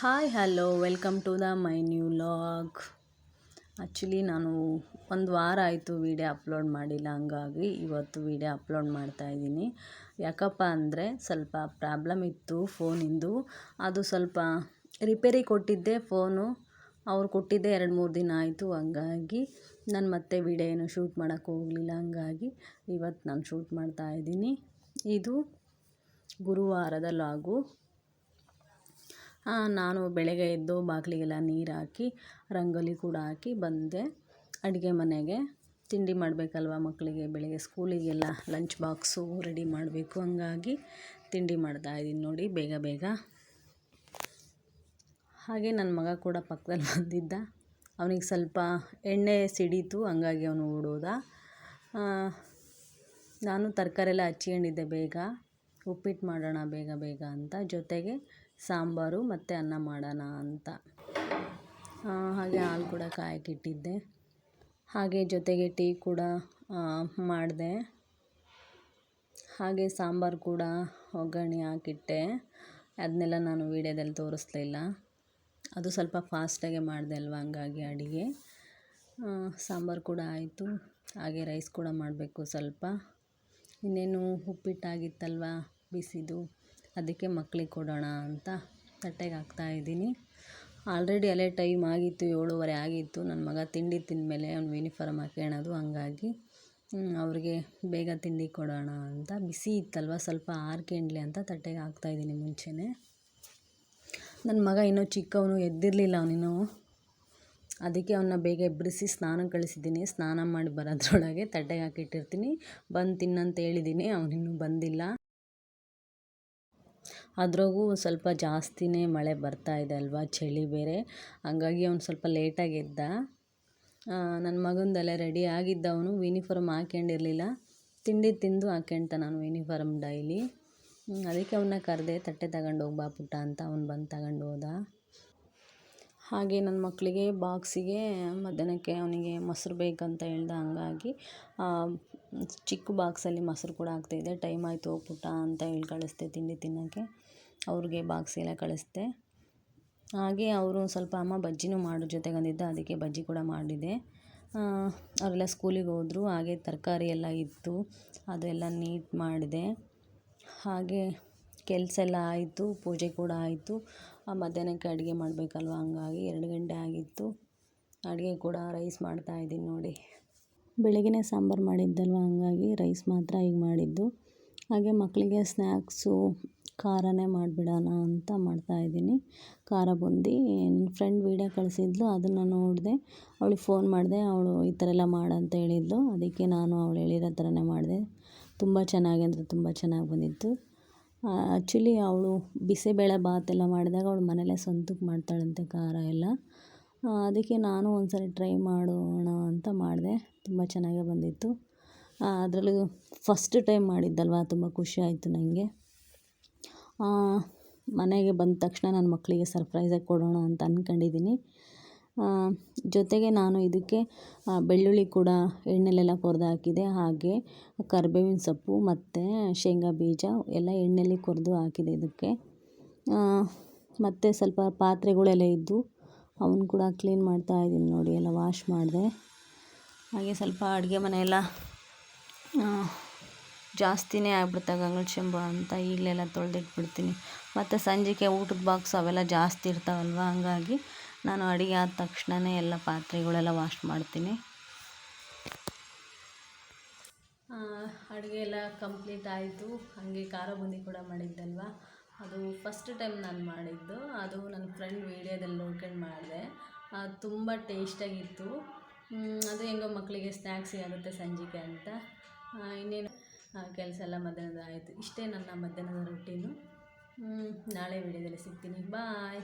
Hi hello welcome to the my new vlog. Actually ನಾನು ಒಂದು ವಾರ ಆಯಿತು ವೀಡಿಯೋ ಅಪ್ಲೋಡ್ ಮಾಡಿಲ್ಲ, ಹಂಗಾಗಿ ಇವತ್ತು ವೀಡಿಯೋ ಅಪ್ಲೋಡ್ ಮಾಡ್ತಾಯಿದ್ದೀನಿ. ಯಾಕಪ್ಪ ಅಂದರೆ ಸ್ವಲ್ಪ ಪ್ರಾಬ್ಲಮ್ ಇತ್ತು ಫೋನಿಂದು. ಅದು ಸ್ವಲ್ಪ ರಿಪೇರಿ ಕೊಟ್ಟಿದ್ದೆ ಫೋನು, ಅವ್ರು ಕೊಟ್ಟಿದ್ದೆ 2-3 ದಿನ ಆಯಿತು. ಹಂಗಾಗಿ ನಾನು ಮತ್ತೆ ವೀಡಿಯೋ ಏನು ಶೂಟ್ ಮಾಡೋಕ್ಕೆ ಹೋಗಲಿಲ್ಲ. ಹಂಗಾಗಿ ಇವತ್ತು ನಾನು ಶೂಟ್ ಮಾಡ್ತಾಯಿದ್ದೀನಿ. ಇದು ಗುರುವಾರದ ಲಾಗು. ನಾನು ಬೆಳಗ್ಗೆ ಎದ್ದು ಬಾಗಿಲಿಗೆಲ್ಲ ನೀರು ಹಾಕಿ ರಂಗೋಲಿ ಕೂಡ ಹಾಕಿ ಬಂದೆ ಅಡುಗೆ ಮನೆಗೆ. ತಿಂಡಿ ಮಾಡಬೇಕಲ್ವ ಮಕ್ಕಳಿಗೆ, ಬೆಳಗ್ಗೆ ಸ್ಕೂಲಿಗೆಲ್ಲ ಲಂಚ್ ಬಾಕ್ಸು ರೆಡಿ ಮಾಡಬೇಕು. ಹಂಗಾಗಿ ತಿಂಡಿ ಮಾಡ್ತಾಯಿದ್ದೀನಿ ನೋಡಿ ಬೇಗ ಬೇಗ. ಹಾಗೆ ನನ್ನ ಮಗ ಕೂಡ ಪಕ್ಕದಲ್ಲಿ ಬಂದಿದ್ದ, ಅವನಿಗೆ ಸ್ವಲ್ಪ ಎಣ್ಣೆ ಸಿಡೀತು, ಹಂಗಾಗಿ ಅವನು ಓಡೋದ. ನಾನು ತರಕಾರಿ ಎಲ್ಲ ಹಚ್ಕೊಂಡಿದ್ದೆ ಬೇಗ, ಉಪ್ಪಿಟ್ಟು ಮಾಡೋಣ ಬೇಗ ಬೇಗ ಅಂತ, ಜೊತೆಗೆ ಸಾಂಬಾರು ಮತ್ತು ಅನ್ನ ಮಾಡೋಣ ಅಂತ. ಹಾಗೆ ಹಾಲು ಕೂಡ ಕಾಯಕ್ಕಿಟ್ಟಿದ್ದೆ. ಹಾಗೆ ಜೊತೆಗೆ ಟೀ ಕೂಡ ಮಾಡಿದೆ. ಹಾಗೆ ಸಾಂಬಾರು ಕೂಡ ಒಗ್ಗರಣೆ ಹಾಕಿಟ್ಟೆ. ಅದನ್ನೆಲ್ಲ ನಾನು ವೀಡಿಯೋದಲ್ಲಿ ತೋರಿಸ್ಲಿಲ್ಲ, ಅದು ಸ್ವಲ್ಪ ಫಾಸ್ಟಾಗೆ ಮಾಡಿದೆ ಅಲ್ವ, ಹಂಗಾಗಿ ಅಡುಗೆ. ಸಾಂಬಾರು ಕೂಡ ಆಯಿತು. ಹಾಗೆ ರೈಸ್ ಕೂಡ ಮಾಡಬೇಕು ಸ್ವಲ್ಪ. ಇನ್ನೇನು ಉಪ್ಪಿಟ್ಟಾಗಿತ್ತಲ್ವ ಬಿಸಿದು, ಅದಕ್ಕೆ ಮಕ್ಕಳಿಗೆ ಕೊಡೋಣ ಅಂತ ತಟ್ಟೆಗೆ ಹಾಕ್ತಾಯಿದ್ದೀನಿ. ಆಲ್ರೆಡಿ ಅಲ್ಲೇ ಟೈಮ್ ಆಗಿತ್ತು, 7:30 ಆಗಿತ್ತು. ನನ್ನ ಮಗ ತಿಂಡಿ ತಿಂದಮೇಲೆ ಅವ್ನು ಯೂನಿಫಾರ್ಮ್ ಹಾಕ್ಕೊಳ್ಳೋದು, ಹಂಗಾಗಿ ಅವ್ರಿಗೆ ಬೇಗ ತಿಂಡಿ ಕೊಡೋಣ ಅಂತ. ಬಿಸಿ ಇತ್ತಲ್ವ, ಸ್ವಲ್ಪ ಆರ್ಕೊಂಡ್ಲಿ ಅಂತ ತಟ್ಟೆಗೆ ಹಾಕ್ತಾಯಿದ್ದೀನಿ ಮುಂಚೆನೇ. ನನ್ನ ಮಗ ಇನ್ನೂ ಚಿಕ್ಕವನು, ಎದ್ದಿರಲಿಲ್ಲ ಅವನಿನ್ನೂ. ಅದಕ್ಕೆ ಅವನ್ನ ಬೇಗ ಎಬ್ಬರಿಸಿ ಸ್ನಾನಕ್ಕೆ ಕಳಿಸಿದ್ದೀನಿ. ಸ್ನಾನ ಮಾಡಿ ಬರೋದ್ರೊಳಗೆ ತಟ್ಟೆಗೆ ಹಾಕಿಟ್ಟಿರ್ತೀನಿ, ಬಂದು ತಿನ್ನಂತ ಹೇಳಿದ್ದೀನಿ. ಅವನಿನ್ನೂ ಬಂದಿಲ್ಲ. ಅದ್ರಾಗೂ ಸ್ವಲ್ಪ ಜಾಸ್ತಿನೇ ಮಳೆ ಬರ್ತಾಯಿದೆ ಅಲ್ವ, ಚಳಿ ಬೇರೆ, ಹಂಗಾಗಿ ಅವ್ನು ಸ್ವಲ್ಪ ಲೇಟಾಗಿ ಎದ್ದ. ನನ್ನ ಮಗಂದೆಲ್ಲ ರೆಡಿ ಆಗಿದ್ದ, ಅವನು ಯೂನಿಫಾರ್ಮ್ ಹಾಕ್ಕೊಂಡಿರಲಿಲ್ಲ. ತಿಂಡಿ ತಿಂದು ಹಾಕ್ಕೊಳ್ತಾನೆ ನಾನು ಯೂನಿಫಾರ್ಮ್ ಡೈಲಿ. ಅದಕ್ಕೆ ಅವನ್ನ ಕರೆದೆ, ತಟ್ಟೆ ತಗೊಂಡು ಹೋಗಿ ಬಾ ಪುಟ್ಟ ಅಂತ. ಅವ್ನು ಬಂದು ತಗೊಂಡು ಹೋದ. ಹಾಗೆ ನನ್ನ ಮಕ್ಕಳಿಗೆ ಬಾಕ್ಸಿಗೆ ಮಧ್ಯಾಹ್ನಕ್ಕೆ ಅವನಿಗೆ ಮೊಸರು ಬೇಕಂತ ಹೇಳ್ದ, ಹಂಗಾಗಿ ಚಿಕ್ಕ ಬಾಕ್ಸಲ್ಲಿ ಮೊಸರು ಕೂಡ ಹಾಕ್ತಾಯಿದ್ದೆ. ಟೈಮ್ ಆಯಿತು ಹೋಗಿ ಪುಟ್ಟ ಅಂತ ಹೇಳಿ ಕಳಿಸ್ದೆ ತಿಂಡಿ ತಿನ್ನೋಕ್ಕೆ. ಅವ್ರಿಗೆ ಬಾಕ್ಸೆಲ್ಲ ಕಳಿಸ್ದೆ. ಹಾಗೆ ಅವರು ಸ್ವಲ್ಪ ಅಮ್ಮ ಬಜ್ಜಿನೂ ಮಾಡು ಜೊತೆಗೆ ಅಂದಿದ್ದ, ಅದಕ್ಕೆ ಬಜ್ಜಿ ಕೂಡ ಮಾಡಿದೆ. ಅವರೆಲ್ಲ ಸ್ಕೂಲಿಗೆ ಹೋದರು. ಹಾಗೆ ತರಕಾರಿ ಎಲ್ಲ ಇತ್ತು, ಅದೆಲ್ಲ ನೀಟ್ ಮಾಡಿದೆ. ಹಾಗೆ ಕೆಲಸ ಎಲ್ಲ ಆಯಿತು, ಪೂಜೆ ಕೂಡ ಆಯಿತು. ಮಧ್ಯಾಹ್ನಕ್ಕೆ ಅಡುಗೆ ಮಾಡಬೇಕಲ್ವ, ಹಂಗಾಗಿ 2 ಗಂಟೆ ಆಗಿತ್ತು. ಅಡುಗೆ ಕೂಡ ರೈಸ್ ಮಾಡ್ತಾಯಿದ್ದೀನಿ ನೋಡಿ. ಬೆಳಗ್ಗೆನೇ ಸಾಂಬಾರು ಮಾಡಿದ್ದಲ್ವ, ಹಂಗಾಗಿ ರೈಸ್ ಮಾತ್ರ ಈಗ ಮಾಡಿದ್ದು. ಹಾಗೆ ಮಕ್ಕಳಿಗೆ ಸ್ನ್ಯಾಕ್ಸು ಖಾರನೇ ಮಾಡಿಬಿಡೋಣ ಅಂತ ಮಾಡ್ತಾಯಿದ್ದೀನಿ. ಖಾರ ಬೂಂದಿ ನನ್ನ ಫ್ರೆಂಡ್ ವೀಡಿಯೋ ಕಳಿಸಿದ್ಲು, ಅದನ್ನು ನೋಡಿದೆ. ಅವಳಿಗೆ ಫೋನ್ ಮಾಡಿದೆ, ಅವಳು ಈ ಥರ ಎಲ್ಲ ಮಾಡಂತ ಹೇಳಿದ್ಲು. ಅದಕ್ಕೆ ನಾನು ಅವಳು ಹೇಳಿರೋ ಥರನೇ ಮಾಡಿದೆ. ತುಂಬ ಚೆನ್ನಾಗಿ ಅಂದರೆ ತುಂಬ ಚೆನ್ನಾಗಿ ಬಂದಿತ್ತು. ಆ್ಯಕ್ಚುಲಿ ಅವಳು ಬಿಸಿಬೇಳೆ ಬಾತೆಲ್ಲ ಮಾಡಿದಾಗ ಅವಳು ಮನೇಲೇ ಸ್ವಂತಕ್ಕೆ ಮಾಡ್ತಾಳಂತೆ ಖಾರ ಎಲ್ಲ. ಅದಕ್ಕೆ ನಾನು ಒಂದ್ಸರಿ ಟ್ರೈ ಮಾಡೋಣ ಅಂತ ಮಾಡಿದೆ. ತುಂಬ ಚೆನ್ನಾಗೇ ಬಂದಿತ್ತು. ಅದರಲ್ಲೂ ಫಸ್ಟ್ ಟೈಮ್ ಮಾಡಿದ್ದಲ್ವ, ತುಂಬ ಖುಷಿ ಆಯಿತು ನನಗೆ. ಮನೆಗೆ ಬಂದ ತಕ್ಷಣ ನನ್ನ ಮಕ್ಕಳಿಗೆ ಸರ್ಪ್ರೈಸಾಗಿ ಕೊಡೋಣ ಅಂತ ಅಂದ್ಕೊಂಡಿದ್ದೀನಿ. ಜೊತೆಗೆ ನಾನು ಇದಕ್ಕೆ ಬೆಳ್ಳುಳ್ಳಿ ಕೂಡ ಎಣ್ಣೆಲೆಲ್ಲ ಕೊರೆದು ಹಾಕಿದೆ. ಹಾಗೆ ಕರಿಬೇವಿನ ಸೊಪ್ಪು ಮತ್ತು ಶೇಂಗಾ ಬೀಜ ಎಲ್ಲ ಎಣ್ಣೆಯಲ್ಲಿ ಕೊರೆದು ಹಾಕಿದೆ ಇದಕ್ಕೆ. ಮತ್ತು ಸ್ವಲ್ಪ ಪಾತ್ರೆಗಳೆಲ್ಲ ಇದ್ದು ಅವನ್ನ ಕೂಡ ಕ್ಲೀನ್ ಮಾಡ್ತಾಯಿದ್ದೀನಿ ನೋಡಿ, ಎಲ್ಲ ವಾಶ್ ಮಾಡಿದೆ. ಹಾಗೆ ಸ್ವಲ್ಪ ಅಡುಗೆ ಮನೆಯೆಲ್ಲ ಜಾಸ್ತಿನೇ ಆಗ್ಬಿಡ್ತಾಗ ಗಂಗಳ ಚೆಂಬು ಅಂತ ಈಗಲೆಲ್ಲ ತೊಳೆದಿಟ್ಬಿಡ್ತೀನಿ. ಮತ್ತು ಸಂಜೆಗೆ ಊಟದ ಬಾಕ್ಸ್ ಅವೆಲ್ಲ ಜಾಸ್ತಿ ಇರ್ತಾವಲ್ವ, ಹಂಗಾಗಿ ನಾನು ಅಡುಗೆ ಆದ ತಕ್ಷಣವೇ ಎಲ್ಲ ಪಾತ್ರೆಗಳೆಲ್ಲ ವಾಶ್ ಮಾಡ್ತೀನಿ. ಅಡುಗೆ ಎಲ್ಲ ಕಂಪ್ಲೀಟ್ ಆಯಿತು. ಹಾಗೆ ಖಾರ ಬೂಂದಿ ಕೂಡ ಮಾಡಿದ್ದಲ್ವ, ಅದು ಫಸ್ಟ್ ಟೈಮ್ ನಾನು ಮಾಡಿದ್ದು. ಅದು ನನ್ನ ಫ್ರೆಂಡ್ ವೀಡಿಯೋದಲ್ಲಿ ನೋಡ್ಕೊಂಡು ಮಾಡಿದೆ. ತುಂಬ ಟೇಸ್ಟಾಗಿತ್ತು. ಅದು ಹೆಂಗೋ ಮಕ್ಕಳಿಗೆ ಸ್ನ್ಯಾಕ್ಸಿಗೆ ಆಗುತ್ತೆ ಸಂಜೆಗೆ ಅಂತ. ಇನ್ನೇನು ಕೆಲಸ ಎಲ್ಲ ಮಧ್ಯಾಹ್ನದ ಆಯಿತು. ಇಷ್ಟೇ ನನ್ನ ಮಧ್ಯಾಹ್ನದ ರೊಟೀನು. ನಾಳೆ ವೀಡಿಯೋದಲ್ಲಿ ಸಿಗ್ತೀನಿ. ಬಾಯ್.